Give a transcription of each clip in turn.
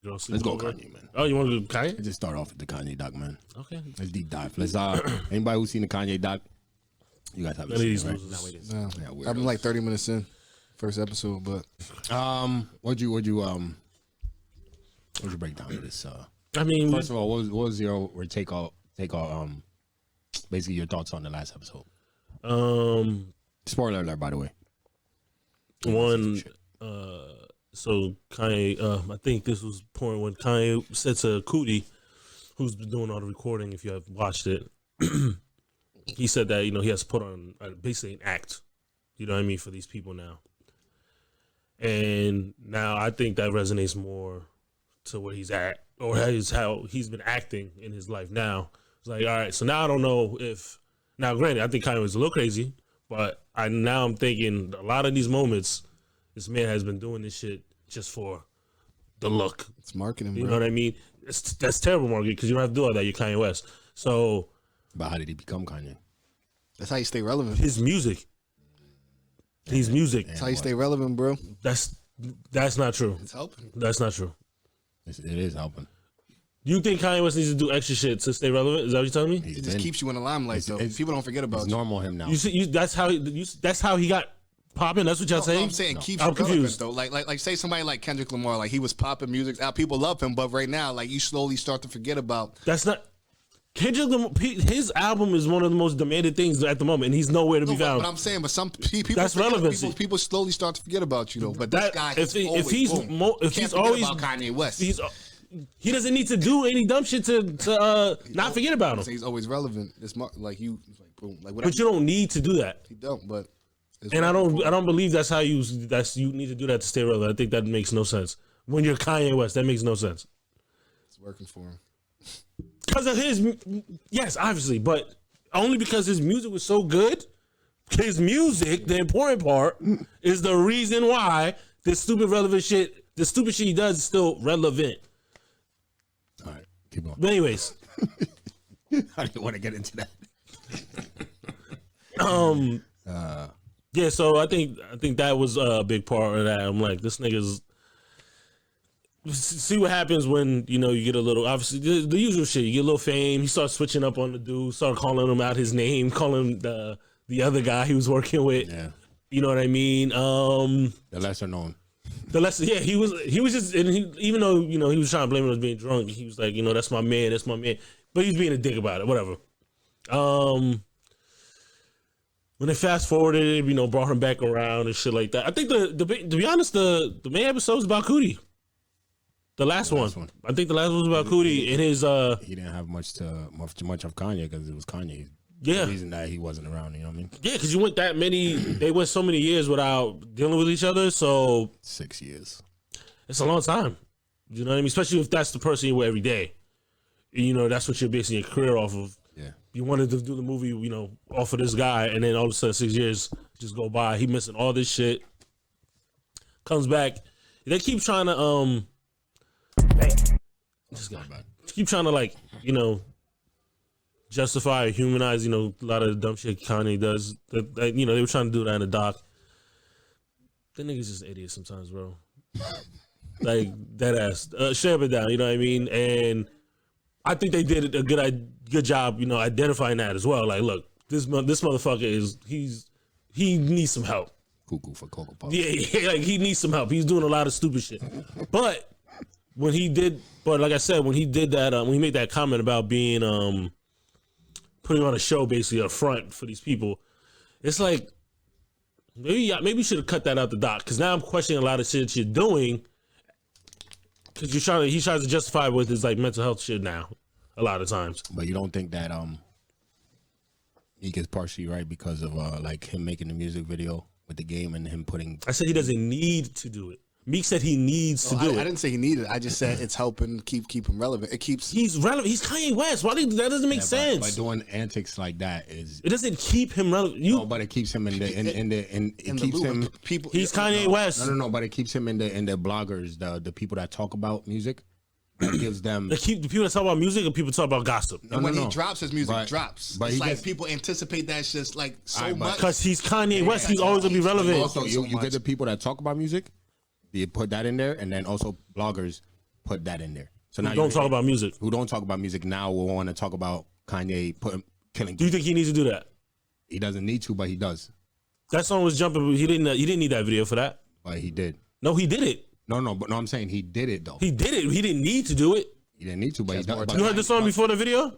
Let's go Kanye, man. Oh, you want to do Kanye? Let's just start off with the Kanye doc, man. Okay. Let's deep dive. Let's anybody who's seen the Kanye doc, you guys haven't seen it, right? No, we didn't. No. Yeah, I've been like 30 minutes in first episode, but what'd you breakdown of this? I mean, First of all, what was your take all basically your thoughts on the last episode? Spoiler alert, by the way. One, so Kanye, I think this was the point when Kanye said to Cootie, who's been doing all the recording, if you have watched it, he said that, he has to put on basically an act, you know what I mean, for these people now. And now I think that resonates more to where he's at, or how he's been acting in his life now. It's like, all right, so now I don't know if, now granted, I think Kanye was a little crazy, but I'm thinking a lot of these moments, this man has been doing this shit just for the look. it's marketing, You bro. know what I mean? That's terrible marketing because you don't have to do all that. You're Kanye West. So But how did he become Kanye? That's how you stay relevant. his music, That's how you stay relevant, bro. that's not true. It's helping. That's not true. It is helping. You think Kanye West needs to do extra shit to stay relevant? Is that what you're telling me? It just keeps you in the limelight, though. People don't forget about It's you. normal him now. You see, that's how he got popping. That's what y'all No, saying. I'm saying keeps I'm you relevant, confused. though. Like say somebody like Kendrick Lamar, like he was popping music. Now people love him, but right now, like you slowly start to forget about. That's not. Kendrick Lamar, his album is one of the most demanded things at the moment, and he's nowhere to be found. But I'm saying, but some people That's relevancy. People slowly start to forget about you, though. But this guy, if he's can't forget always about Kanye West. He doesn't need to do any dumb shit to not forget about him. He's always relevant. It's like you, it's like boom, like But you don't need to do that. You don't, but. And I don't believe that's how you need to do that to stay relevant. I think that makes no sense. When you're Kanye West, that makes no sense. It's working for him. Because of yes, obviously, but only because his music was so good. His music, the important part, is the reason why this stupid stupid shit he does is still relevant. All right, keep going. But anyways, I didn't want to get into that. yeah. So I think that was a big part of that. I'm like, this nigga's. See what happens when you get a little, obviously the usual shit. You get a little fame. He starts switching up on the dude. Start calling him out his name, calling him the other guy he was working with. Yeah, you know what I mean. The lesser known. Yeah, he was just, and even though he was trying to blame him as being drunk, he was like, that's my man, but he's being a dick about it. Whatever. When they fast forwarded, brought him back around and shit like that. I think to be honest, the main episode was about Cootie. The last one. I think the last one was about Cootie and his. He didn't have much of Kanye because it was Kanye. Yeah. The reason that he wasn't around, you know what I mean? Yeah, because you went they went so many years without dealing with each other, so 6 years. it's a long time. You know what I mean? Especially if that's the person you were every day. That's what you're basing your career off of. Yeah. You wanted to do the movie, off of this guy, and then all of a sudden 6 years just go by. He missing all this shit. Comes back. They keep trying to this guy keep trying to justify or humanize, a lot of the dumb shit Kanye does. They were trying to do that in the doc. That nigga's just an idiot sometimes, bro. Like, dead ass. Share it down, you know what I mean? And I think they did a good job, identifying that as well. Like, look, this motherfucker he needs some help. Cuckoo for Cocoa Puffs. Yeah, like he needs some help. He's doing a lot of stupid shit. But like I said, when he did that, when he made that comment about being putting on a show basically up front for these people, it's like maybe you should have cut that out the doc, because now I'm questioning a lot of shit you're doing, because he tries to justify it with his mental health shit now a lot of times. But you don't think that he gets partially right because of him making the music video with the game and him putting. I said he doesn't need to do it. Meek said he needs to do it. I didn't say he needed it. I just said it's helping keep him relevant. It keeps. He's relevant. He's Kanye West. Why that doesn't make sense? By doing antics like that it doesn't keep him relevant. But it keeps him in keeps him people. He's Kanye West. No, but it keeps him in the bloggers, the people that talk about music. It gives them. They keep the people that talk about music and people talk about gossip. And when he drops, his music drops. But it's people anticipate that shit so much because he's Kanye West. He's always gonna be relevant. Also, you get the people that talk about music. You put that in there, and then also bloggers put that in there. So now Don't talk about music. Who don't talk about music now will want to talk about Kanye killing. Do you think he needs to do that? He doesn't need to, but he does. That song was jumping. He didn't need that video for that. But he did. No, he did it. But I'm saying he did it though. He did it. He didn't need to do it. He didn't need to, but he does. You heard the song before the video?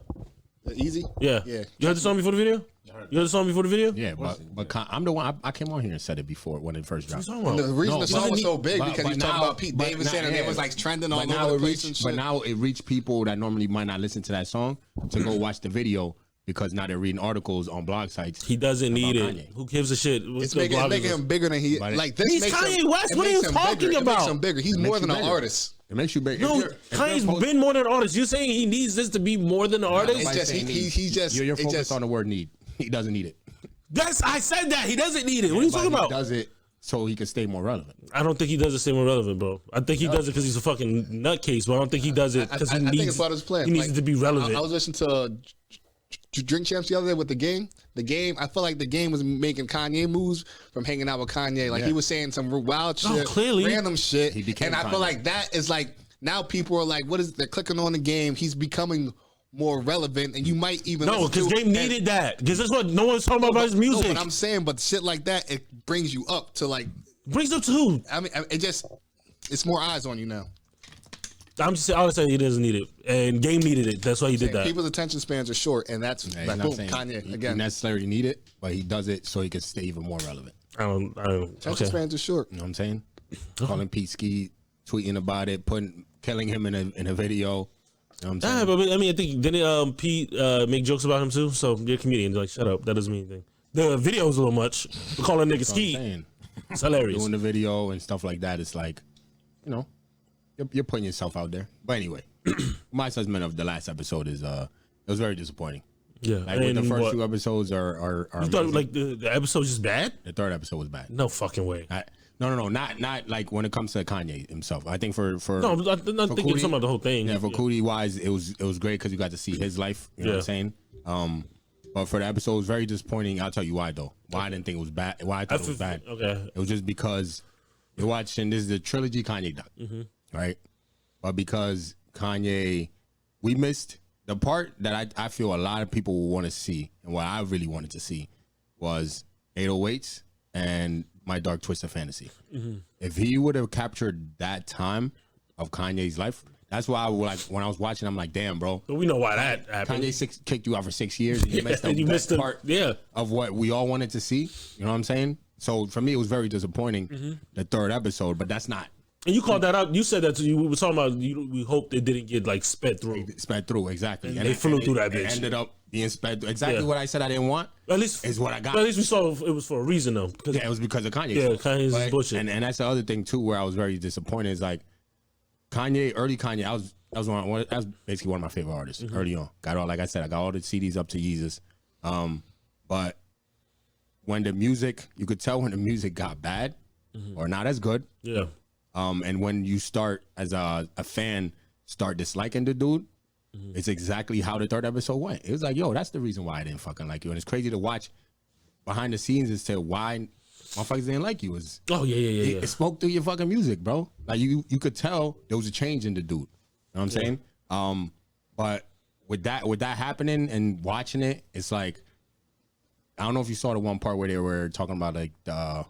Easy. Yeah. Yeah. You heard the song before the video? You heard the song before the video? Yeah, but I'm the one. I came on here and said it before when it first dropped. The reason the song was so big but- because but he's talking now- about Pete but Davidson now- and it yeah. was like trending all But now over it the place and reached, shit. but now it reached people that normally might not listen to that song to go watch the video because now they're reading articles on blog sites. He doesn't need it. Kanye. Who gives a shit? It's making him bigger than he But like. This He's makes Kanye him, West. it What are makes you him talking bigger. It about? makes him bigger. He's It makes more you than an bigger. artist. It makes you big. No, Kanye's been more than an artist. You're saying he needs this to be more than an artist? It's just he's just You're it focused just- on the word need. He doesn't need it. I said that. He doesn't need it. What are you But talking he about? does it so he can stay more relevant. I don't think he does it stay more relevant, bro. I think he does it because he's a fucking nutcase, but I don't think he does it because he I think needs it's part of his plan. He needs Like, it to be relevant. I was listening to Drink Champs the other day with the game. The game, I feel like the game was making Kanye moves from hanging out with Kanye. Like he was saying some wild shit, clearly. random shit. He became And I feel Kanye. like that is like now people are like, what is they're clicking on the game? He's becoming more relevant, and you might even No, listen because to Game it needed that. Because that's what no one's talking about his No, music. but I'm saying, but shit like that, it brings you up to like. Brings up to who? I mean, it just it's more eyes on you now. I'm just saying he doesn't need it, and Game needed it. That's why he did that. People's attention spans are short, and that's Yeah, like, he's not boom, saying Kanye he again. necessarily need it, but he does it so he can stay even more relevant. I don't. Attention Okay. spans are short. You know what I'm saying? Calling Pete Ski, tweeting about it, killing him in a video. You know what I'm Yeah, saying? but I mean, I think didn't Pete make jokes about him too? So you're a comedian. Like, shut up. That doesn't mean anything. The video was a little much. We're calling nigga That's what I'm ski. saying. It's hilarious. Doing the video and stuff like that, it's like, you know, you're putting yourself out there. But anyway, my assessment of the last episode is it was very disappointing. Yeah, Like with the and first what? two episodes are You thought amazing. like the episode's just bad? The third episode was bad. No fucking way. No, not like when it comes to Kanye himself. I think for No, I'm for not thinking Cootie- talking about the whole thing. yeah, for Cootie wise, it was great because you got to see his life. You know what I'm saying? But for the episode, it was very disappointing. I'll tell you why though. Why I didn't think it was bad. Why I thought it was bad. Okay. It was just because you're watching. This is the trilogy Kanye doc, right? But because Kanye, we missed the part that I feel a lot of people will want to see, and what I really wanted to see was 808s and My Dark Twisted Fantasy. If he would have captured that time of Kanye's life, that's why I would, like when I was watching, I'm like, damn, bro. But we know why that happened. Kanye kicked you out for 6 years, and you missed the and you best missed the part yeah. of what we all wanted to see. You know what I'm saying? So for me, it was very disappointing, the third episode, but that's not And you called that out. You said that to you. We were talking about. We hoped it didn't get like sped through. sped through, exactly. And they flew through that it bitch. ended up being sped through. Exactly Yeah. what I said I didn't want At least is what I got. At least we saw it was for a reason though. Because Yeah, it was because of Kanye. Yeah, stuff. Kanye's But- bullshit. And that's the other thing too, where I was very disappointed. Is like Kanye, early Kanye. That was basically one of my favorite artists early on. Got all, like I said, I got all the CDs up to Yeezus. But when the music, you could tell when the music got bad or not as good. yeah, And when you start as a fan start disliking the dude, it's exactly how the third episode went. It was like, yo, that's the reason why I didn't fucking like you. And it's crazy to watch behind the scenes as to why motherfuckers didn't like you. oh yeah. It spoke through your fucking music, bro. Like you could tell there was a change in the dude. You know what I'm saying? But with that happening and watching it, it's like, I don't know if you saw the one part where they were talking about like the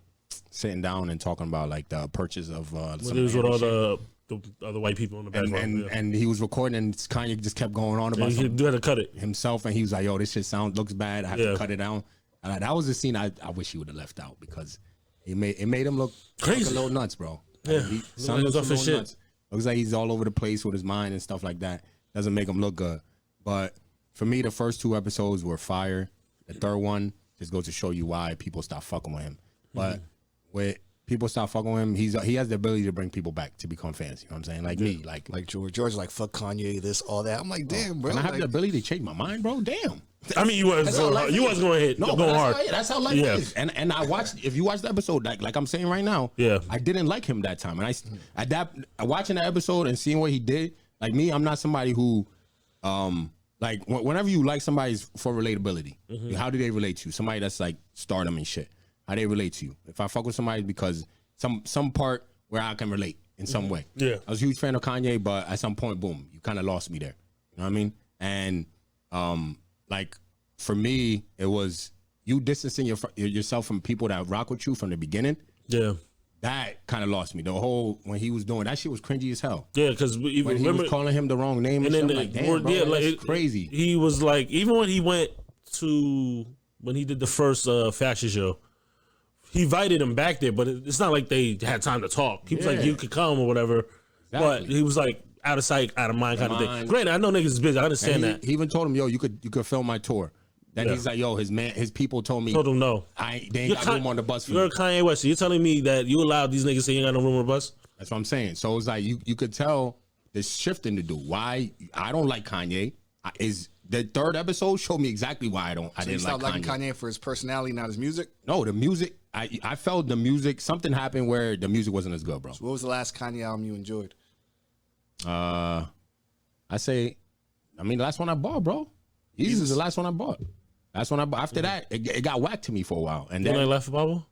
sitting down and talking about like the purchase of some It was with all shit. the other white people in the and background. and he was recording and Kanye just kept going on yeah. about He had to cut it. himself, and he was like, yo, this shit looks bad. I have Yeah. to cut it down. And that was the scene I wish he would have left out because it made him look Crazy. like a little nuts, bro. Yeah. Son He looks was a off his little shit. nuts. Looks like he's all over the place with his mind and stuff like that. Doesn't make him look good. But for me, the first two episodes were fire. The third one just goes to show you why people stop fucking with him. But with people stop fucking with him, he has the ability to bring people back to become fans. You know what I'm saying? Like me, Like George is like, fuck Kanye, this, all that. I'm like, damn, bro. and I have like, the ability to change my mind, bro. Damn. I mean, you wasn't going to hit. No, No, but going hard. that's how life Yeah. is. And I watched. If you watch the episode, like I'm saying right now, Yeah. I didn't like him that time. And watching the episode and seeing what he did. Like me, I'm not somebody who, like whenever you like somebody's for relatability, how do they relate to you? Somebody that's like stardom and shit. How they relate to you? If I fuck with somebody because some part where I can relate in some way. Yeah. I was a huge fan of Kanye, but at some point, boom, you kind of lost me there. You know what I mean? And like for me, it was you distancing yourself from people that rock with you from the beginning. Yeah. That kind of lost me. The whole when he was doing that shit was cringy as hell. Yeah, because When he was calling him the wrong name and shit, I'm like, damn, bro, that's crazy. He was like, even when he went to when he did the first fashion show, he invited him back there, but it's not like they had time to talk. He was like, you could come or whatever. Exactly. But he was like out of sight, out of mind kind of thing. Granted, I know niggas is busy. I understand that. He even told him, yo, you could film my tour. Then he's like, yo, his people told him no. They ain't got room on the bus for You're me. Kanye West. So you're telling me that you allowed these niggas to say you ain't got no room on the bus? That's what I'm saying. So it's like you could tell this shifting to do. Why I don't like Kanye is the third episode showed me exactly why I didn't like Kanye. You stopped liking Kanye for his personality, not his music? No, the music. I felt the music. Something happened where the music wasn't as good, bro. So what was the last Kanye album you enjoyed? The last one I bought, bro. Yeezus is the last one I bought. Last one I bought. After that, it got whacked to me for a while. And then Life of Pablo?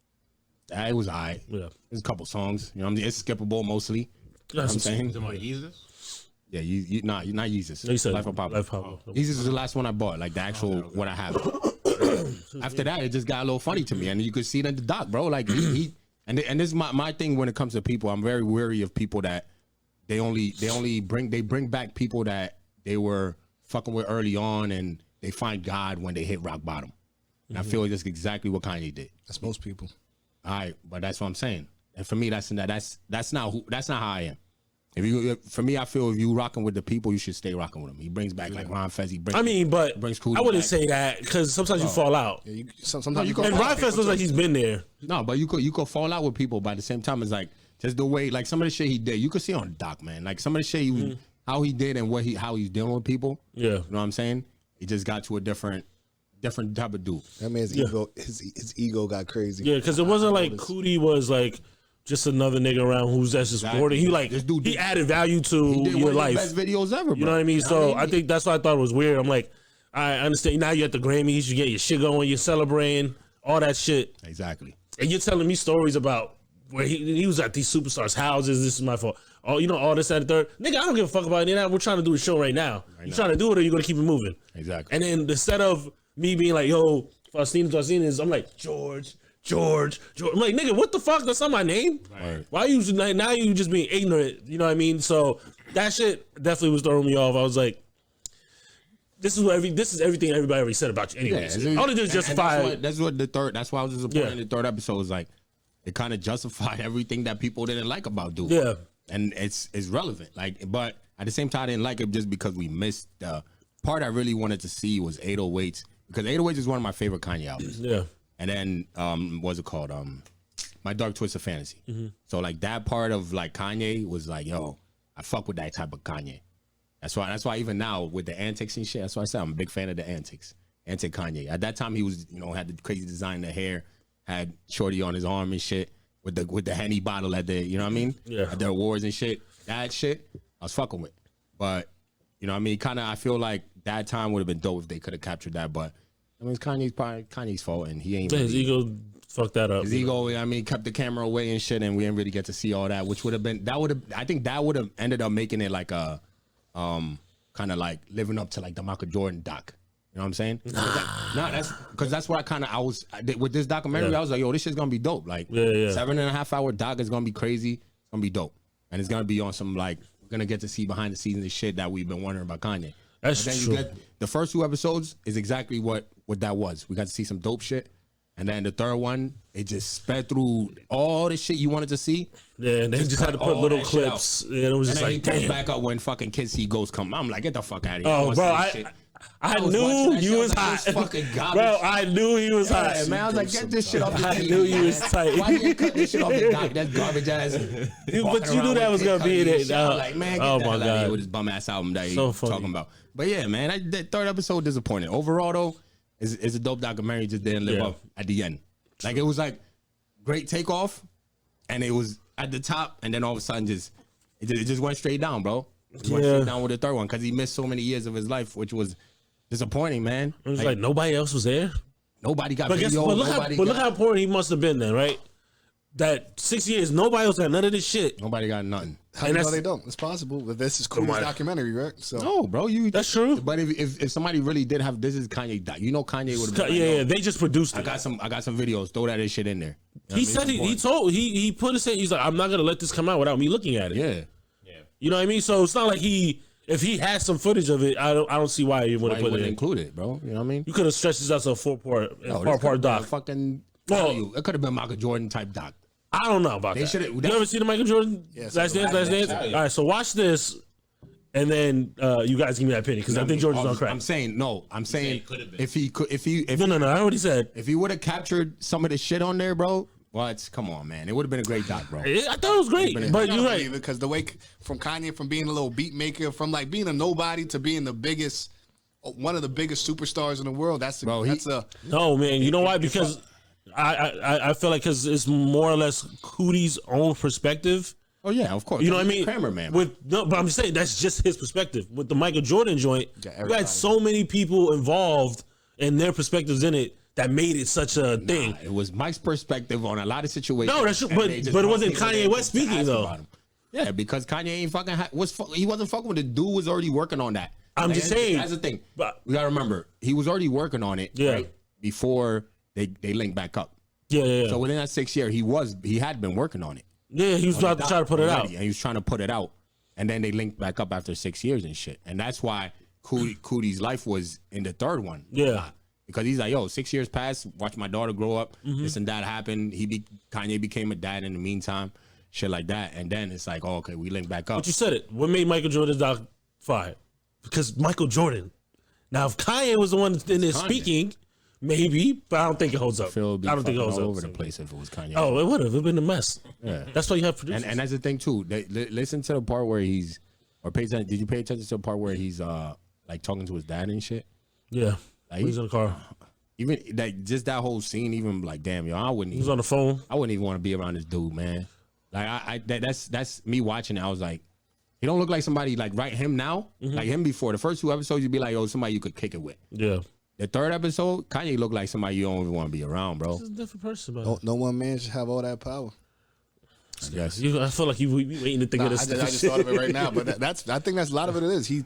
It was alright. Yeah. There's a couple songs. You know what I mean? It's skippable mostly. You know what I'm saying? About Yeezus? Yeah, not Yeezus. No, you said Life of Pablo. Life of Pablo. Yeezus is the last one I bought, like the actual what I have. After that, it just got a little funny to me, and you could see it in the doc, bro. Like he and this is my thing when it comes to people. I'm very wary of people that they bring back people that they were fucking with early on, and they find God when they hit rock bottom. And I feel like that's exactly what Kanye did. That's most people. All right, but that's what I'm saying. And for me, that's not how I am. For me, I feel if you rocking with the people, you should stay rocking with them. He brings back like Ron Fez. But brings Cooley I wouldn't back. say that because sometimes you fall out. Yeah, sometimes you go. And Ron Fez looks like he's been there. No, but you could fall out with people. But at the same time, it's like just the way, like some of the shit he did, you could see on Doc, man. Like some of the shit how he did and how he's dealing with people. Yeah, you know what I'm saying? He just got to a different type of dude. That man's ego, his ego got crazy. Yeah, because it wasn't like Cootie was like just another nigga around who's just boring. He like he added value to your life. Best videos ever, bro. You know what I mean? So I think that's why I thought it was weird. I'm like, I understand now you're at the Grammys, you get your shit going, you're celebrating all that shit. Exactly. And you're telling me stories about where he was at these superstars' houses. This is my fault. Oh, all this, that, and third. Nigga, I don't give a fuck about any of that. We're trying to do a show right now. You trying to do it or you going to keep it moving? Exactly. And then instead of me being like, yo, Faustina's, I'm like, George. I'm like, nigga, what the fuck? That's not my name. Right. Why you now you just being ignorant? You know what I mean? So that shit definitely was throwing me off. I was like, this is everything everybody already said about you. Anyways, all they did is justify. That's what the third. That's why I was disappointed in the third episode. Was like, it kind of justified everything that people didn't like about dude. Yeah. And it's relevant. Like, but at the same time, I didn't like it just because we missed the part I really wanted to see was 808s, because 808s is one of my favorite Kanye albums. Yeah. And then what's it called? My Dark Twisted Fantasy. Mm-hmm. So like that part of like Kanye was like, yo, I fuck with that type of Kanye. That's why even now with the antics and shit, that's why I said I'm a big fan of the antics. Antic Kanye. At that time he was, had the crazy design in the hair, had Shorty on his arm and shit. With the Henny bottle at the, you know what I mean? Yeah. At the awards and shit. That shit, I was fucking with. But, you know what I mean? Kind of, I feel like that time would have been dope if they could have captured that. But, I mean, it's Kanye's fault, and he ain't. His ego fucked that up. His ego, I mean, kept the camera away and shit, and we didn't really get to see all that, which would have been, I think that would have ended up making it like a, kind of like living up to like the Michael Jordan doc. You know what I'm saying? That's what I was with this documentary. I was like, yo, this shit's gonna be dope. Like 7.5 hour doc is gonna be crazy. It's gonna be dope, and it's gonna be on some like we're gonna get to see behind the scenes and shit that we've been wondering about Kanye. That's true. The first 2 episodes is exactly what that was. We got to see some dope shit, and then the third one it just sped through all the shit you wanted to see. Yeah, and they just had to put little clips. And it was just like, he comes back up when fucking Kids See Ghosts come. I'm like, get the fuck out of here. Oh, bro, I knew you was hot. Bro, I knew he was hot. Man, I was like, get this shit off the TV. I knew you was tight. Why you cut this shit off the doc? That's garbage ass. But you knew that was going to be in it. Like, man, get the hell out of here with this bum ass album that he's talking about. But yeah, man, that third episode disappointed. Overall, though, it's a dope documentary. Just didn't live up at the end. Like, it was like great takeoff, and it was at the top, and then all of a sudden it just went straight down, bro. It went straight down with the third one because he missed so many years of his life, which was disappointing, man. It was like nobody else was there. Nobody got video. But look how important he must have been then, right? that 6 years, nobody else had none of this shit. Nobody got nothing. How do you know they don't? It's possible. But this is Cooley's documentary, right? So No, bro. That's true. But if somebody really did have this is Kanye, Kanye would have. Yeah, they just produced it. I got some videos. Throw that shit in there. He said he put his he's like, I'm not gonna let this come out without me looking at it. Yeah. You know what I mean? So it's not like if he has some footage of it, I don't see why he wouldn't put it in. Include it, bro. You know what I mean? You could have stretched this out to a 4-part doc. Fucking. Well, it could have been Michael Jordan type doc. I don't know about that. You ever see the Michael Jordan Last Dance? All right, so watch this, and then you guys give me that opinion because I think Jordan's on crack. I'm saying if he No, I already said if he would have captured some of the shit on there, bro. What? Come on, man. It would have been a great doc, bro. I thought it was great, but you're right because the way from Kanye from being a little beat maker, from like being a nobody to being the biggest, one of the biggest superstars in the world. No, man. You know why? Because I feel like because it's more or less Cootie's own perspective. Oh yeah, of course. You know what I mean? Kramer, man. But I'm just saying that's just his perspective. With the Michael Jordan joint, you had so many people involved and their perspectives in it that made it such a thing. It was Mike's perspective on a lot of situations. No, that's true. But it wasn't Kanye West speaking though. Yeah, because Kanye ain't fucking he wasn't fucking with the dude was already working on that. I'm just saying. That's the thing. But we gotta remember he was already working on it. Yeah. Right, before they linked back up. Yeah. So within that 6 year, he had been working on it. Yeah, he was about to try to put it out. And he was trying to put it out. And then they linked back up after 6 years and shit. And that's why Cootie's life was in the third one. Yeah. Because he's like, 6 years passed, watch my daughter grow up. This and that happened. Kanye became a dad in the meantime. Shit like that. And then it's like, okay, we link back up. But you said it. What made Michael Jordan's doc fire? Because Michael Jordan. Now, if Kanye was the one in there speaking, maybe, but I don't think it holds up. I don't think it holds all up. over the place if it was Kanye. Oh, it would have. It been a mess. Yeah. That's why you have producers. And that's the thing too. Listen to the part where did you pay attention to the part where he's like talking to his dad and shit? Yeah. Like, he's in the car. Even like just that whole scene, even like damn, I wouldn't. He was on the phone. I wouldn't even want to be around this dude, man. Like that's me watching it. I was like, he don't look like somebody like him now, like him before. The first 2 episodes, you'd be like, somebody you could kick it with. Yeah. The third episode, Kanye looked like somebody you don't even want to be around, bro. He's a different person, bro. No one man should have all that power. I guess. I feel like you waiting to think of this. I just thought of it right now, but I think that's a lot of it is. He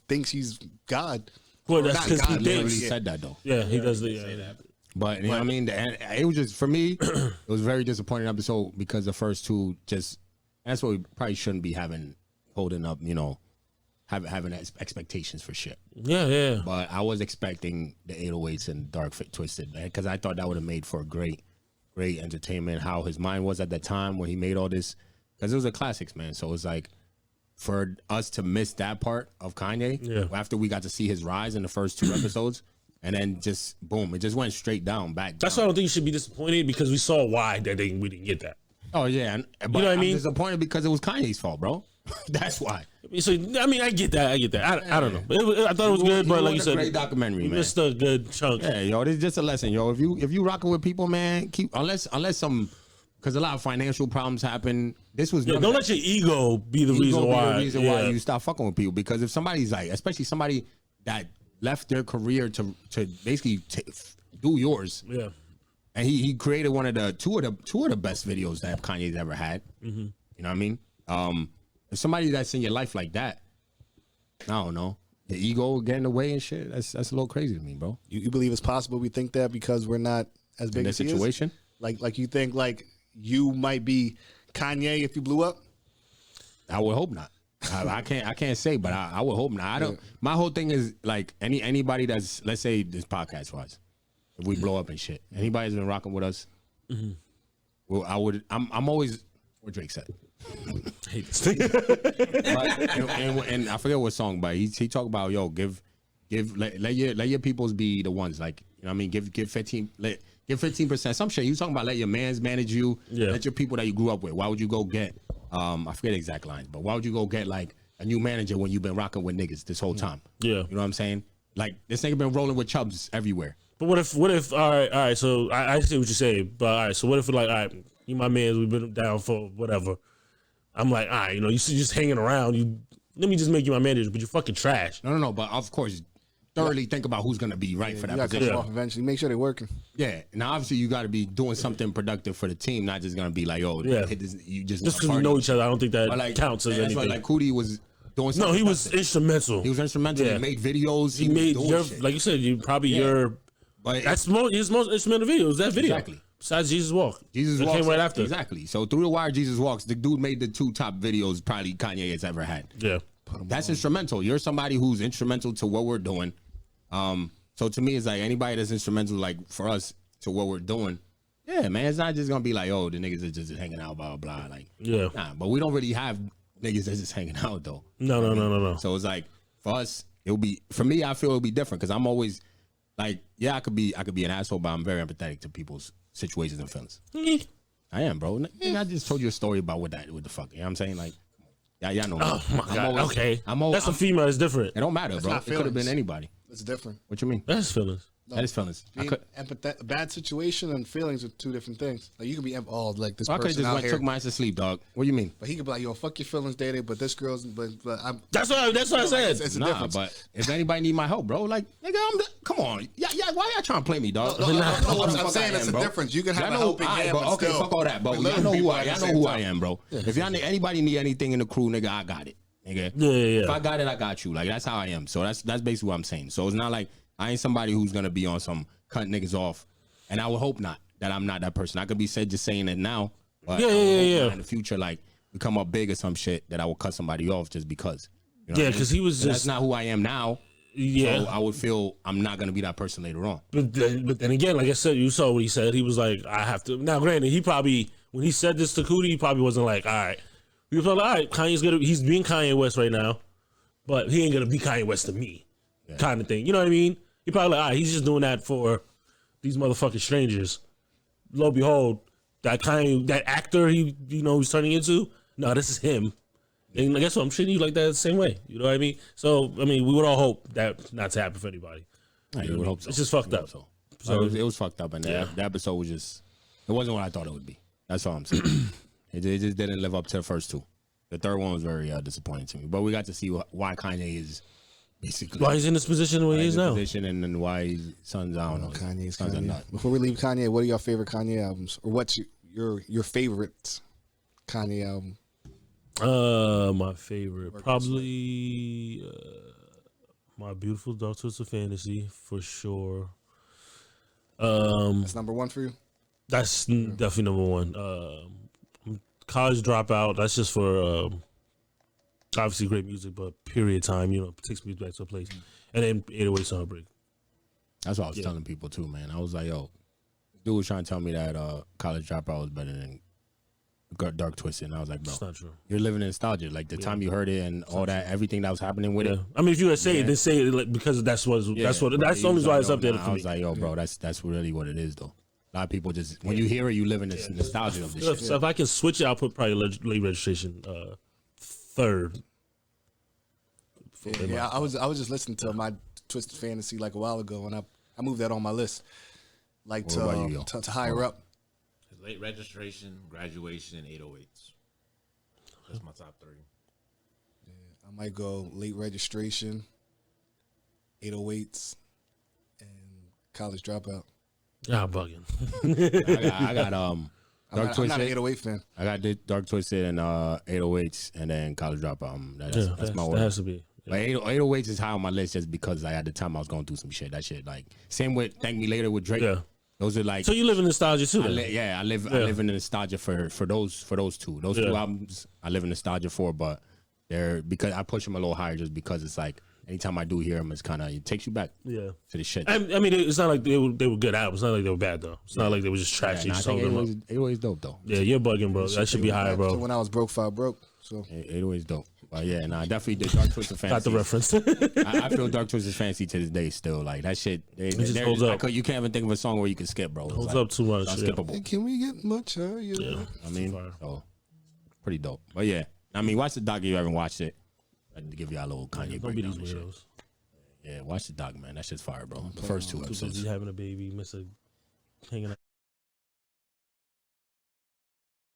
thinks he's God. Well, that's because he thinks. He said that though. Yeah, he does say that. But you know what I mean, it was just for me. It was a very disappointing episode because the first two just. That's what we probably shouldn't be holding up. Having expectations for shit. Yeah. But I was expecting the 808s and Dark Twisted, man, because I thought that would have made for a great entertainment. How his mind was at the time when he made all this, because it was a classics, man. So it's like for us to miss that part of Kanye after we got to see his rise in the first 2 episodes, and then just boom, it just went straight down. That's why I don't think you should be disappointed because we saw why we didn't get that. Oh yeah, but you know what I mean? I'm disappointed because it was Kanye's fault, bro. That's why. So I mean, I get that. I don't know. I thought it was good, but like you said, great documentary, man. Missed a good chunk. Yeah, this is just a lesson, yo. If you rocking with people, man, keep unless some, because a lot of financial problems happen. This was don't let your ego be the reason why you stop fucking with people. Because if somebody's like, especially somebody that left their career to basically do yours, yeah. And he created one of the two of the best videos that Kanye's ever had. Mm-hmm. You know what I mean? If somebody that's in your life like that, I don't know, the ego getting away and shit. That's a little crazy to me, bro. You believe it's possible we think that because we're not as big in that as he situation? Is? Like you think like you might be Kanye if you blew up? I would hope not. I can't say, but I would hope not. I don't. My whole thing is like anybody that's, let's say this podcast wise, if we blow up and shit, anybody's been rocking with us. Mm-hmm. Well, I'm always what Drake said. I hate this thing. and I forget what song, but he talked about let your peoples be the ones, like, you know what I mean, give 15%, some shit. You talking about let your mans manage you, let your people that you grew up with. Why would you go get I forget the exact lines, but why would you go get like a new manager when you've been rocking with niggas this whole time? Yeah, you know what I'm saying? Like this nigga been rolling with chubs everywhere. But what if all right, so I see what you're saying, but all right, so what if like, all right, you my mans, we've been down for whatever. I'm like, all right, you just hanging around. Let me just make you my manager, but you're fucking trash. No, but of course, thoroughly think about who's gonna be right for that You got to cut position. them off eventually. Make sure they're working. Yeah, now obviously you got to be doing something productive for the team, not just gonna be like, oh, Yeah. hit this, you just Just because we know each other, I don't think that But counts as that's why anything. like Cootie was doing something. No, he was productive. instrumental. He was instrumental. Yeah. He made videos. He was made doing your, shit. like you said, you probably Yeah. your. But That's his most instrumental video. Was that video? Exactly. Besides Jesus Walk. Jesus that Walks came right after. Exactly. So through the wire, Jesus Walks. The dude made the 2 top videos probably Kanye has ever had. Yeah. That's instrumental. You're somebody who's instrumental to what we're doing. So to me, it's like anybody that's instrumental, like for us, to what we're doing. Yeah, man, it's not just gonna be like, oh, the niggas are just hanging out, blah blah blah. Like, Yeah. nah. But we don't really have niggas that's just hanging out though. No. So it's like for us, it'll be for me. I feel it'll be different because I'm always like, yeah, I could be an asshole, but I'm very empathetic to people's situations and feelings. I am, bro. Nigga, I just told you a story about what the fuck. You know what I'm saying? Like, y'all know me. Oh my God. always, Okay. I'm That's a female. It's different. It don't matter, bro. It not could have been feelings. anybody. It's different. What you mean? That's feelings. That is feelings. Being bad situation and feelings are 2 different things. Like you can be like this I could have person just out went here, took my ass to sleep, dog. What do you mean? but he could be like, yo, fuck your feelings, daddy. But this girl's, but I'm. That's what I said. It's a Nah, difference. but if anybody need my help, bro, like, nigga, come on. Yeah, why y'all trying to play me, dog? No, What the I'm fuck saying I it's am, a bro? difference. You can have Y'all a know, helping alright, hand, but but okay, still, fuck all that, but we're y'all know living who people at the y'all know same who time. I am, bro. If anybody need anything in the crew, nigga, I got it, nigga. Yeah. If I got it, I got you. Like that's how I am. So that's basically what I'm saying. So it's not like I ain't somebody who's gonna be on some cut niggas off, and I would hope not that I'm not that person. I could be said just saying it now, but I would hope not in the future, like we come up big or some shit that I will cut somebody off just because. You know what I mean? Because he was And just. that's not who I am now. Yeah. So I would feel I'm not gonna be that person later on. But then again, like I said, you saw what he said. He was like, I have to. Now, granted, he probably, when he said this to Cootie, he probably wasn't like, all right. He was probably like, all right, he's being Kanye West right now, but he ain't going to be Kanye West to me, kind of thing. You know what I mean? He probably like, all right, he's just doing that for these motherfucking strangers. Lo and behold, that actor he's turning into, no, this is him. And I guess what I'm treating you like that the same way. You know what I mean? So, I mean, we would all hope that not to happen for anybody. I would hope so. It's just fucked I up. hope So it was fucked up, and the episode was just, it wasn't what I thought it would be. That's all I'm saying. it just didn't live up to the first 2. The third one was very disappointing to me. But we got to see why Kanye is basically Why he's in this position where he is now. position, and then why his sons, I don't know. Kanye's sons are Kanye. nuts. Before we leave Kanye, what are your favorite Kanye albums, or what's your favorite Kanye album? My favorite, probably My Beautiful Dark Twisted Fantasy for sure. That's number 1 for you. That's definitely number 1. College Dropout. That's just for obviously great music, but period time. Takes me back to a place. And then 808s Heartbreak. That's what I was telling people too, man. I was like, yo, dude was trying to tell me that College Dropout was better than Dark Twisted, and I was like, bro, It's not true. you're living in nostalgia. Like the time you heard it and all that, everything that was happening with it. I mean, if you had say it, then say it like, because that's the only reason why it's up there for I me. was like, yo, bro, that's really what it is, though. A lot of people just when you hear it, you live in this nostalgia of this shit. So if I can switch it, I'll put probably late registration third. Yeah, I was just listening to My Twisted Fantasy like a while ago, and I moved that on my list, like What about you, yo? to higher up. Late registration, graduation, and 808s. That's my top 3. I might go late registration, 808s, and College Dropout. Yeah, bugging. I got Dark I'm not Twisted. an 808 fan. I got Dark Twisted and 808s, and then College Dropout. That's my that order. has to be. Like 808s is high on my list just because at the time I was going through some shit. That shit, like same with Thank Me Later with Drake. Yeah. Those are like So you live in nostalgia too. I Then? I live in nostalgia for those 2. Those 2 albums I live in nostalgia for, but they're because I push them a little higher just because it's like anytime I do hear them, it's kind of it takes you back to the shit. I mean, it's not like they were good albums. It's not like they were bad though. It's not like they were just trash. Yeah, You just I think sold them up. 808's dope though. Yeah, you're bugging, bro. That should be higher, So bro. when I was broke, file broke. So 808's dope. But yeah, I definitely did Dark Twisted Fantasy. Got the reference. I feel Dark Twisted Fantasy to this day still. Like that shit. just holds up. You can't even think of a song where you can skip, bro. It's Holds like, up too much. it's Yeah. unskippable. can we get much higher? Yeah. I mean, Fire. so pretty dope. But yeah, I mean, watch the doc if you haven't watched it. I had to give y'all a little Kanye Don't be breakdown these and shit. weirdos. Yeah, watch the doc, man. That shit's fire, bro. The first 2 Too episodes. busy having a baby, miss a hanging out.